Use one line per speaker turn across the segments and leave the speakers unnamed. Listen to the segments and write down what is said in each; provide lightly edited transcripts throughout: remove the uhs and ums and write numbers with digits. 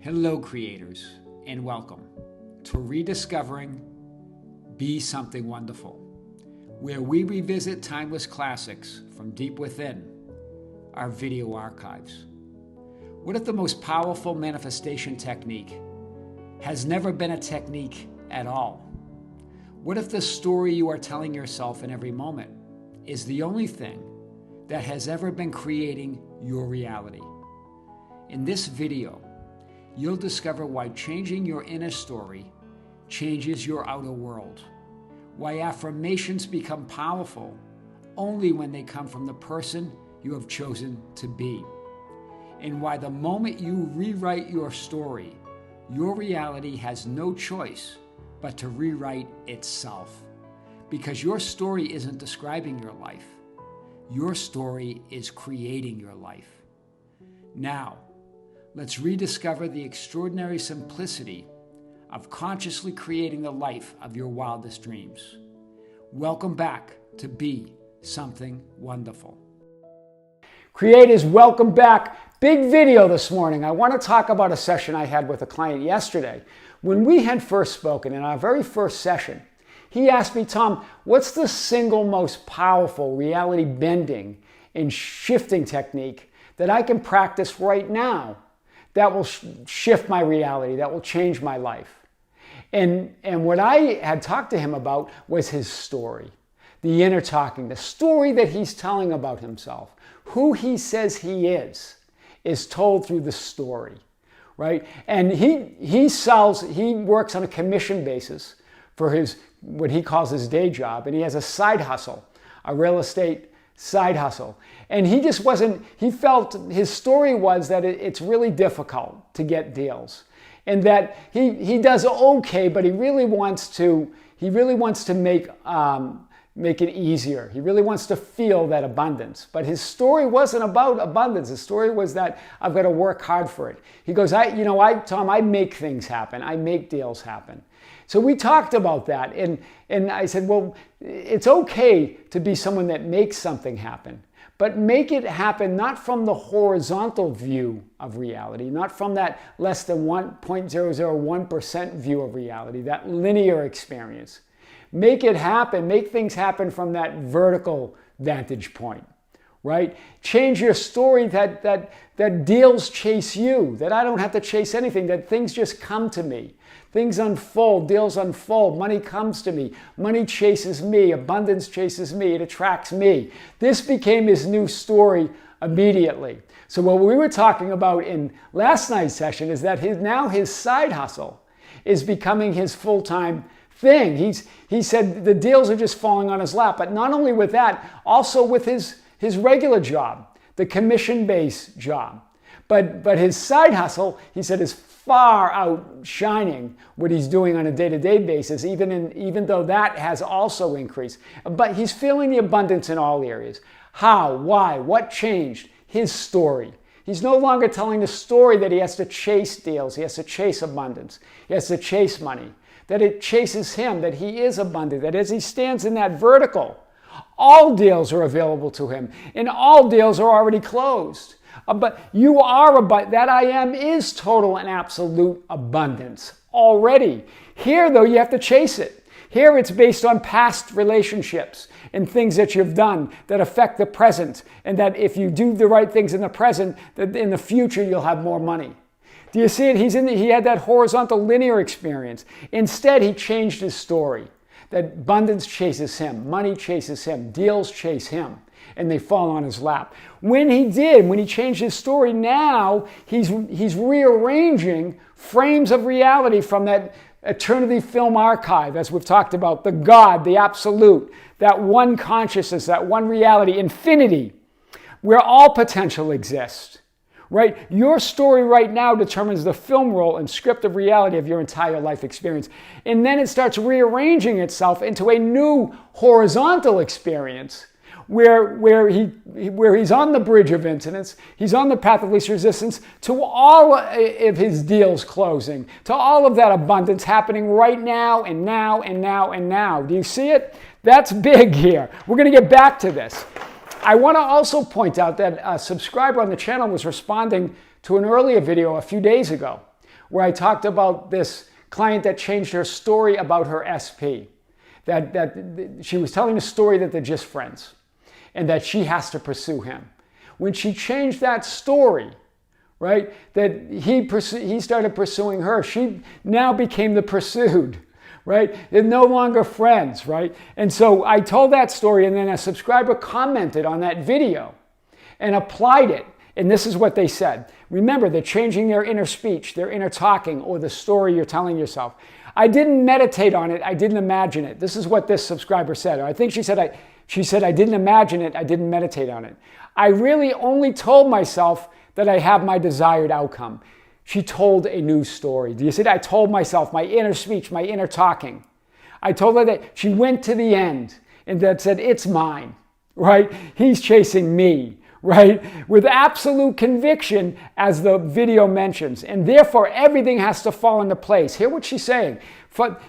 Hello, creators, and welcome to Rediscovering Be Something Wonderful, where we revisit timeless classics from deep within our video archives. What if the most powerful manifestation technique has never been a technique at all? What if the story you are telling yourself in every moment is the only thing that has ever been creating your reality? In this video, you'll discover why changing your inner story changes your outer world, why affirmations become powerful only when they come from the person you have chosen to be, and why the moment you rewrite your story, your reality has no choice but to rewrite itself. Because your story isn't describing your life. Your story is creating your life. Now, let's rediscover the extraordinary simplicity of consciously creating the life of your wildest dreams. Welcome back to Be Something Wonderful. Creators, welcome back. Big video this morning. I want to talk about a session I had with a client yesterday. When we had first spoken in our very first session, he asked me, Tom, what's the single most powerful reality bending and shifting technique that I can practice right now that will shift my reality, that will change my life? And what I had talked to him about was his story, the inner talking, the story that he's telling about himself. Who he says he is told through the story, right? And he works on a commission basis for what he calls his day job, and he has a side hustle, a real estate side hustle. And he felt his story was that it's really difficult to get deals, and that he does okay, but he really wants to make it easier. He really wants to feel that abundance. But his story wasn't about abundance. His story was that I've got to work hard for it. He goes, Tom, I make things happen. I make deals happen. So we talked about that, and I said, well, it's okay to be someone that makes something happen, but make it happen not from the horizontal view of reality, not from that less than 1.001% view of reality, that linear experience. Make it happen, make things happen from that vertical vantage point, right? Change your story that deals chase you, that I don't have to chase anything, that things just come to me. Things unfold, deals unfold, money comes to me, money chases me, abundance chases me, it attracts me. This became his new story immediately. So what we were talking about in last night's session is that now his side hustle is becoming his full-time thing. He said the deals are just falling on his lap, but not only with that, also with his regular job, the commission-based job. But his side hustle, he said, is far outshining what he's doing on a day-to-day basis, even though that has also increased. But he's feeling the abundance in all areas. How? Why? What changed? His story. He's no longer telling the story that he has to chase deals, he has to chase abundance, he has to chase money, that it chases him, that he is abundant, that as he stands in that vertical, all deals are available to him, and all deals are already closed. But you are that I am is total and absolute abundance already. Here, though, you have to chase it. Here, it's based on past relationships and things that you've done that affect the present, and that if you do the right things in the present, that in the future you'll have more money. Do you see it? He had that horizontal linear experience. Instead, he changed his story. That abundance chases him, money chases him, deals chase him, and they fall on his lap. When he changed his story, now he's rearranging frames of reality from that eternity film archive, as we've talked about, the God, the absolute, that one consciousness, that one reality, infinity, where all potential exists. Right? Your story right now determines the film roll and script of reality of your entire life experience. And then it starts rearranging itself into a new horizontal experience where he's on the bridge of incidence, he's on the path of least resistance to all of his deals closing, to all of that abundance happening right now and now and now and now. Do you see it? That's big here. We're going to get back to this. I want to also point out that a subscriber on the channel was responding to an earlier video a few days ago where I talked about this client that changed her story about her SP. That she was telling a story that they're just friends and that she has to pursue him. When she changed that story, right, that he started pursuing her, she now became the pursued, right? They're no longer friends, right? And so I told that story, and then a subscriber commented on that video and applied it. And this is what they said. Remember, they're changing their inner speech, their inner talking, or the story you're telling yourself. I didn't meditate on it. I didn't imagine it. This is what this subscriber said. I think she said, I didn't imagine it. I didn't meditate on it. I really only told myself that I have my desired outcome. She told a new story. Do you see that? I told myself, my inner speech, my inner talking. I told her that she went to the end and that said, it's mine, right? He's chasing me, right? With absolute conviction, as the video mentions. And therefore, everything has to fall into place. Hear what she's saying.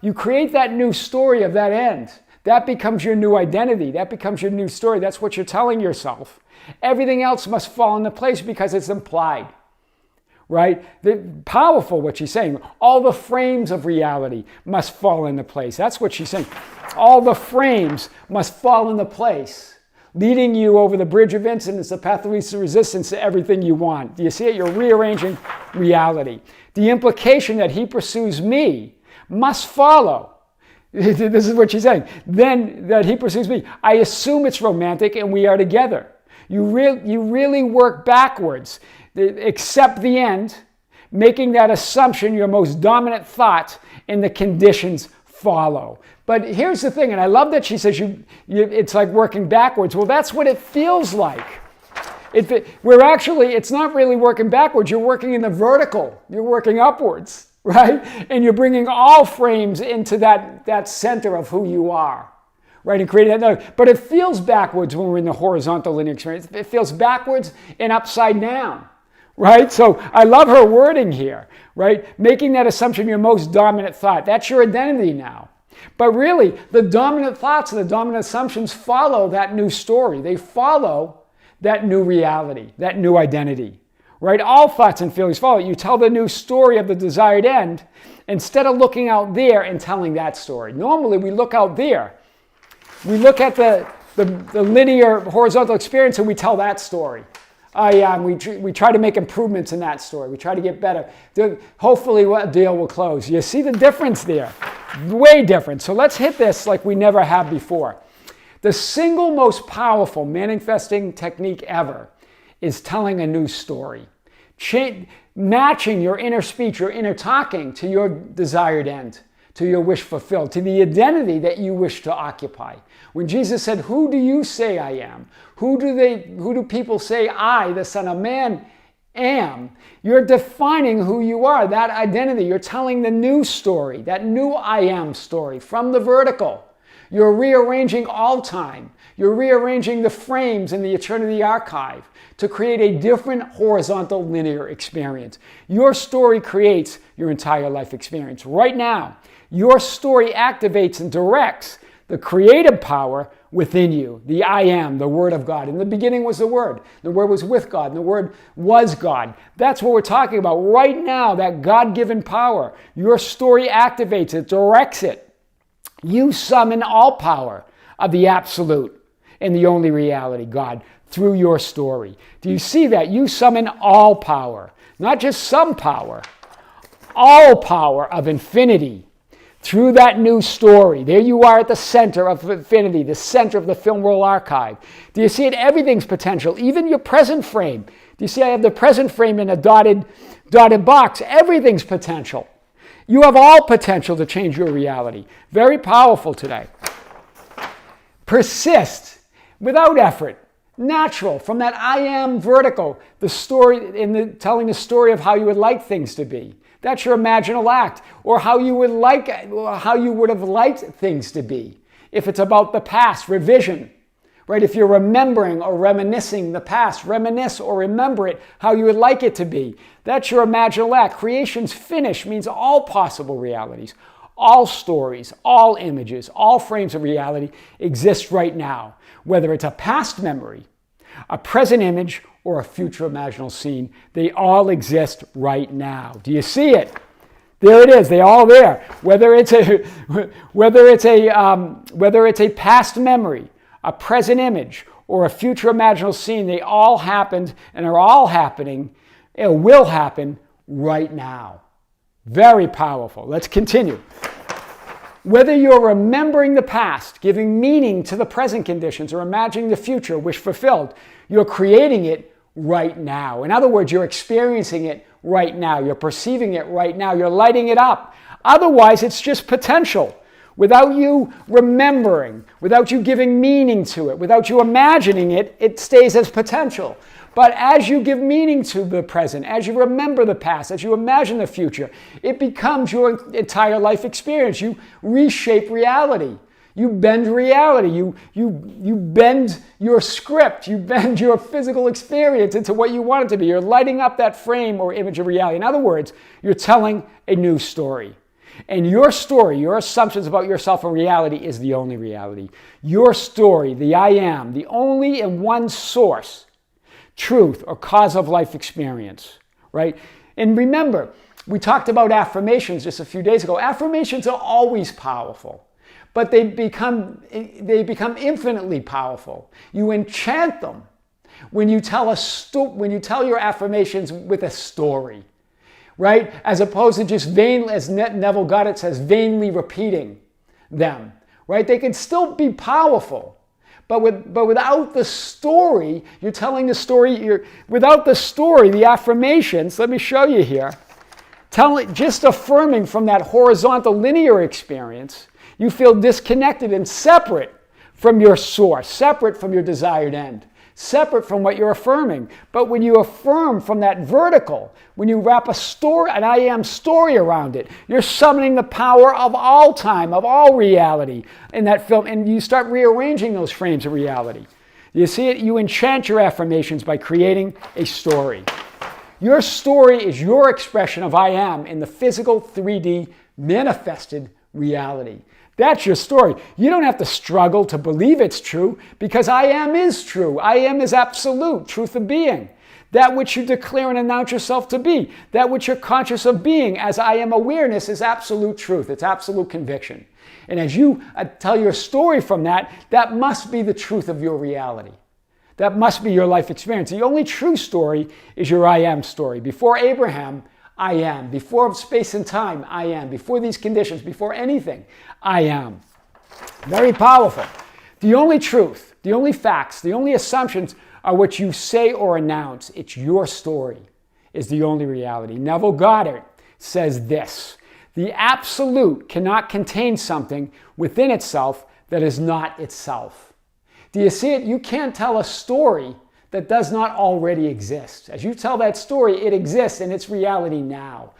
You create that new story of that end. That becomes your new identity. That becomes your new story. That's what you're telling yourself. Everything else must fall into place because it's implied, right? Powerful what she's saying. All the frames of reality must fall into place. That's what she's saying. All the frames must fall into place, leading you over the bridge of incidence, the path of least resistance to everything you want. Do you see it? You're rearranging reality. The implication that he pursues me must follow. This is what she's saying. Then that he pursues me, I assume it's romantic and we are together. You really work backwards. Accept the end, making that assumption your most dominant thought, and the conditions follow. But here's the thing, and I love that she says it's like working backwards. Well, that's what it feels like. It's not really working backwards. You're working in the vertical. You're working upwards, right? And you're bringing all frames into that center of who you are, right? And creating that. But it feels backwards when we're in the horizontal linear experience. It feels backwards and upside down, right? So I love her wording here, right? Making that assumption your most dominant thought. That's your identity now. But really, the dominant thoughts and the dominant assumptions follow that new story. They follow that new reality, that new identity, right? All thoughts and feelings follow. You tell the new story of the desired end instead of looking out there and telling that story. Normally, we look out there. We look at the linear horizontal experience and we tell that story. We try to make improvements in that story. We try to get better. Hopefully, a deal will close. You see the difference there? Way different. So let's hit this like we never have before. The single most powerful manifesting technique ever is telling a new story. Matching your inner speech, your inner talking to your desired end, to your wish fulfilled, to the identity that you wish to occupy. When Jesus said, "Who do you say I am? Who do people say I, the Son of Man, am?" You're defining who you are, that identity. You're telling the new story, that new I am story from the vertical. You're rearranging all time. You're rearranging the frames in the eternity archive to create a different horizontal linear experience. Your story creates your entire life experience. Right now, your story activates and directs the creative power within you, the I am, the Word of God. In the beginning was the Word. The Word was with God, and the Word was God. That's what we're talking about right now, that God-given power. Your story activates it, directs it. You summon all power of the absolute and the only reality, God, through your story. Do you see that? You summon all power, not just some power, all power of infinity through that new story. There you are at the center of infinity, the center of the film roll archive. Do you see it? Everything's potential, even your present frame. Do you see I have the present frame in a dotted box? Everything's potential. You have all potential to change your reality. Very powerful today. Persist without effort. Natural, from that I am vertical, the story telling the story of how you would like things to be. That's your imaginal act, or how you would have liked things to be. If it's about the past, revision, right? If you're remembering or reminiscing the past, reminisce or remember it how you would like it to be. That's your imaginal act. Creation's finish means all possible realities, all stories, all images, all frames of reality exist right now, whether it's a past memory, a present image, or a future imaginal scene. They all exist right now. Do you see it? There it is. They're all there. Whether it's a past memory, a present image, or a future imaginal scene, they all happened and are all happening. It will happen right now. Very powerful. Let's continue. Whether you're remembering the past, giving meaning to the present conditions, or imagining the future, wish fulfilled, you're creating it right now. In other words, you're experiencing it right now. You're perceiving it right now. You're lighting it up. Otherwise, it's just potential. Without you remembering, without you giving meaning to it, without you imagining it, it stays as potential. But as you give meaning to the present, as you remember the past, as you imagine the future, it becomes your entire life experience. You reshape reality. You bend reality. You bend your script. You bend your physical experience into what you want it to be. You're lighting up that frame or image of reality. In other words, you're telling a new story. And your story, your assumptions about yourself and reality is the only reality. Your story, the I am, the only and one source, truth or cause of life experience, right? And remember, we talked about affirmations just a few days ago. Affirmations are always powerful, but they become infinitely powerful. You enchant them when you tell your affirmations with a story, right? As opposed to just vainly, as Neville Goddard says, vainly repeating them, right? They can still be powerful. But without the story, you're telling the story, without the story, the affirmations, let me show you here, just affirming from that horizontal linear experience, you feel disconnected and separate from your source, separate from your desired end, separate from what you're affirming. But when you affirm from that vertical, when you wrap a story, an I am story around it, you're summoning the power of all time, of all reality in that film, and you start rearranging those frames of reality. You see it? You enchant your affirmations by creating a story. Your story is your expression of I am in the physical 3D manifested reality. That's your story. You don't have to struggle to believe it's true because I am is true. I am is absolute, truth of being. That which you declare and announce yourself to be, that which you're conscious of being as I am awareness is absolute truth. It's absolute conviction. And as you tell your story from that, that must be the truth of your reality. That must be your life experience. The only true story is your I am story. Before Abraham, I am. Before space and time, I am. Before these conditions, before anything, I am. Very powerful. The only truth, the only facts, the only assumptions are what you say or announce. It's your story is the only reality. Neville Goddard says this: the absolute cannot contain something within itself that is not itself. Do you see it? You can't tell a story that does not already exist. As you tell that story, it exists in its reality now.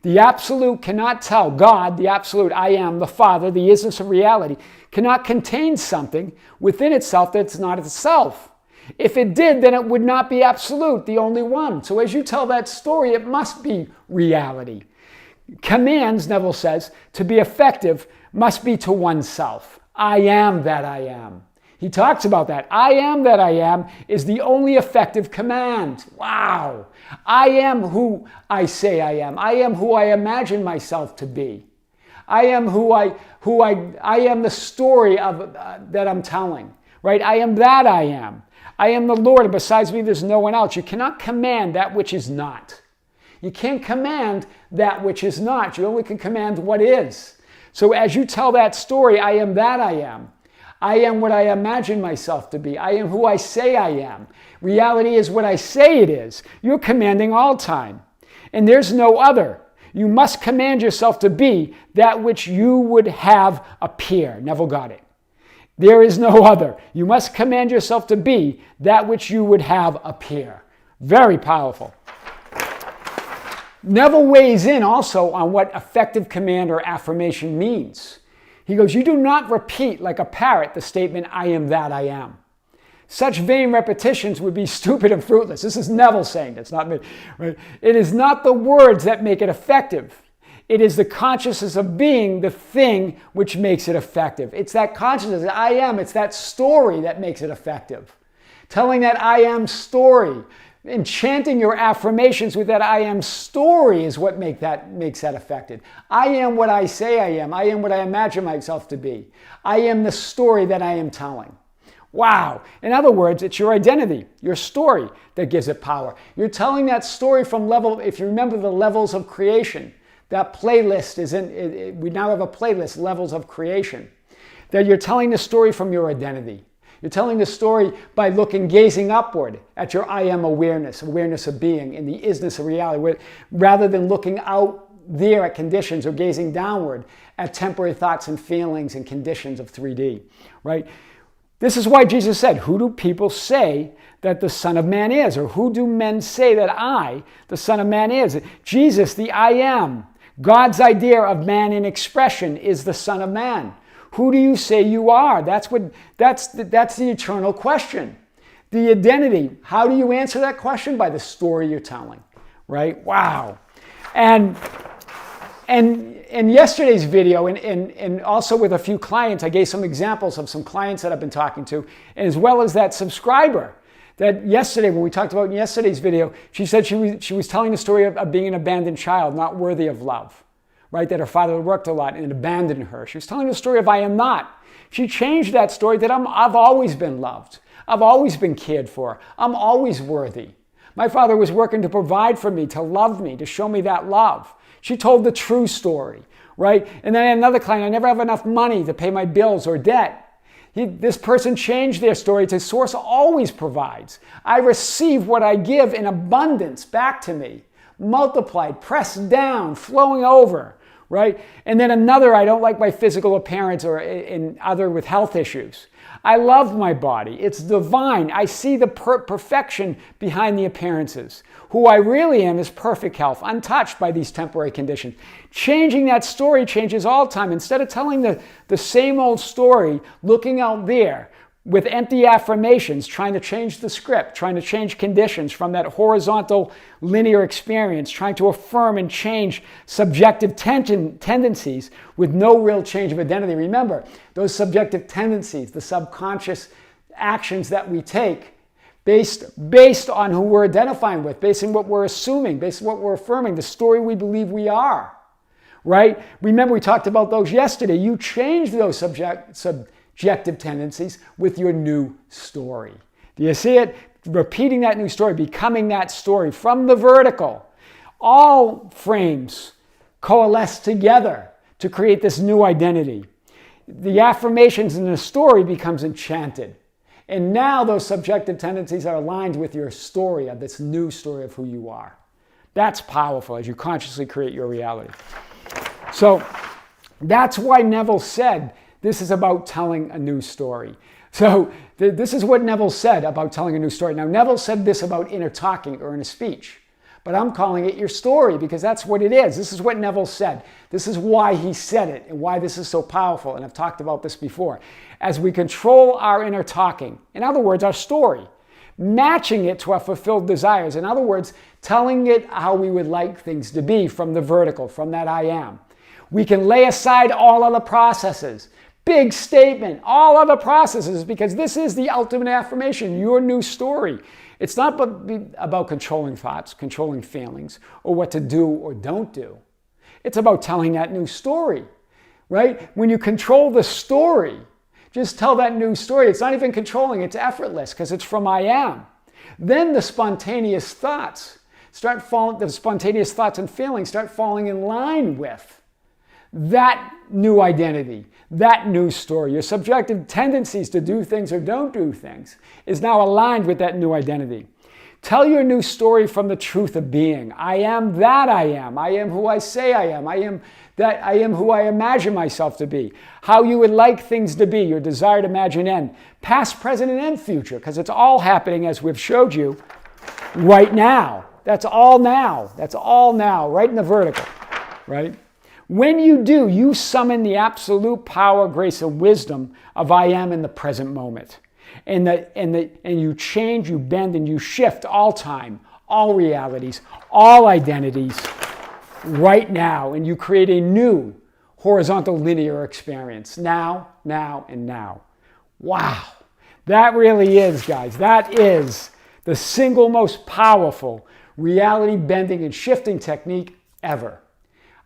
The absolute cannot tell. God, the absolute, I am, the Father, the isness of reality, cannot contain something within itself that's not itself. If it did, then it would not be absolute, the only one. So as you tell that story, it must be reality. Commands, Neville says, to be effective must be to oneself. I am that I am. He talks about that. I am that I am is the only effective command. Wow. I am who I say I am. I am who I imagine myself to be. I am I am the story of that I'm telling. Right? I am that I am. I am the Lord, and besides me there's no one else. You cannot command that which is not. You can't command that which is not. You only can command what is. So as you tell that story, I am that I am. I am what I imagine myself to be. I am who I say I am. Reality is what I say it is. You're commanding all time. And there's no other. You must command yourself to be that which you would have appear. Neville Goddard. There is no other. You must command yourself to be that which you would have appear. Very powerful. Neville weighs in also on what effective command or affirmation means. He goes, you do not repeat like a parrot the statement, I am that I am. Such vain repetitions would be stupid and fruitless. This is Neville saying that's not me. Right? It is not the words that make it effective. It is the consciousness of being the thing which makes it effective. It's that consciousness that I am. It's that story that makes it effective. Telling that I am story, Enchanting your affirmations with that I am story is what makes that effective. I am what I say I am. I am what I imagine myself to be. I am the story that I am telling. Wow. In other words, it's your identity, your story that gives it power. You're telling that story from level, if you remember the levels of creation, that playlist is we now have a playlist, levels of creation, that you're telling the story from your identity. You're telling the story by gazing upward at your I am awareness of being, in the isness of reality, rather than looking out there at conditions or gazing downward at temporary thoughts and feelings and conditions of 3D, right? This is why Jesus said, who do people say that the Son of Man is? Or who do men say that I, the Son of Man, is? Jesus, the I am, God's idea of man in expression, is the Son of Man. Who do you say you are? That's the eternal question. The identity. How do you answer that question? By the story you're telling, right? Wow. And in yesterday's video, and also with a few clients, I gave some examples of some clients that I've been talking to, as well as that subscriber that yesterday, when we talked about in yesterday's video, she said she was telling the story of being an abandoned child, not worthy of love. Right, that her father worked a lot and abandoned her. She was telling the story of I am not. She changed that story that I've always been loved. I've always been cared for. I'm always worthy. My father was working to provide for me, to love me, to show me that love. She told the true story, right? And then I had another client, I never have enough money to pay my bills or debt. This person changed their story to Source always provides. I receive what I give in abundance back to me, multiplied, pressed down, flowing over. Right? And then another, I don't like my physical appearance, or in other with health issues. I love my body. It's divine. I see the perfection behind the appearances. Who I really am is perfect health, untouched by these temporary conditions. Changing that story changes all the time. Instead of telling the same old story, looking out there with empty affirmations, trying to change the script, trying to change conditions from that horizontal linear experience, trying to affirm and change subjective tendencies with no real change of identity. Remember, those subjective tendencies, the subconscious actions that we take based on who we're identifying with, based on what we're assuming, based on what we're affirming, the story we believe we are, right? Remember, we talked about those yesterday. You change those subjective tendencies with your new story. Do you see it? Repeating that new story, becoming that story from the vertical. All frames coalesce together to create this new identity. The affirmations in the story becomes enchanted. And now those subjective tendencies are aligned with your story, of this new story of who you are. That's powerful as you consciously create your reality. So that's why Neville said, this is about telling a new story. So this is what Neville said about telling a new story. Now, Neville said this about inner talking or inner speech, but I'm calling it your story because that's what it is. This is what Neville said. This is why he said it and why this is so powerful. And I've talked about this before. As we control our inner talking, in other words, our story, matching it to our fulfilled desires. In other words, telling it how we would like things to be from the vertical, from that I am. We can lay aside all other processes. Big statement, all other processes, because this is the ultimate affirmation, your new story. It's not about controlling thoughts, controlling feelings, or what to do or don't do. It's about telling that new story, right? When you control the story, just tell that new story. It's not even controlling, it's effortless because it's from I am. Then the spontaneous thoughts and feelings start falling in line with that new identity, that new story. Your subjective tendencies to do things or don't do things is now aligned with that new identity. Tell your new story from the truth of being. I am that I am. I am who I say I am. I am who I imagine myself to be. How you would like things to be, your desired imagined end. Past, present, and future, because it's all happening as we've showed you right now. That's all now. That's all now, right in the vertical, right? When you do, you summon the absolute power, grace, and wisdom of I am in the present moment. And you change, you bend, and you shift all time, all realities, all identities right now. And you create a new horizontal linear experience. Now, now, and now. Wow. That really is, guys. That is the single most powerful reality bending and shifting technique ever.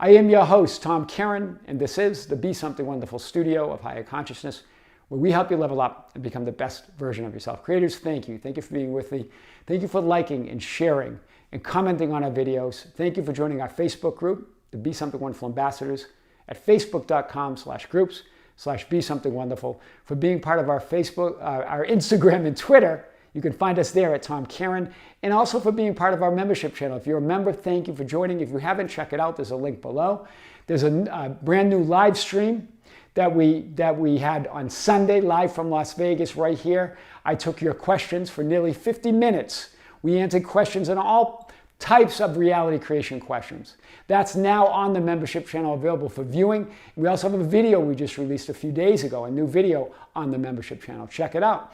I am your host, Tom Kearin, and this is the Be Something Wonderful studio of higher consciousness, where we help you level up and become the best version of yourself. Creators, thank you. Thank you for being with me. Thank you for liking and sharing and commenting on our videos. Thank you for joining our Facebook group, the Be Something Wonderful Ambassadors, at facebook.com/groups/Be Something Wonderful. For being part of our Facebook, our Instagram and Twitter. You can find us there at Tom Kearin, and also for being part of our membership channel. If you're a member, thank you for joining. If you haven't, check it out. There's a link below. There's a brand new live stream that we had on Sunday, live from Las Vegas right here. I took your questions for nearly 50 minutes. We answered questions on all types of reality creation questions. That's now on the membership channel, available for viewing. We also have a video we just released a few days ago, a new video on the membership channel. Check it out.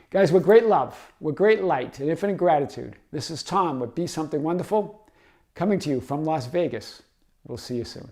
Guys, with great love, with great light and infinite gratitude, this is Tom with Be Something Wonderful, coming to you from Las Vegas. We'll see you soon.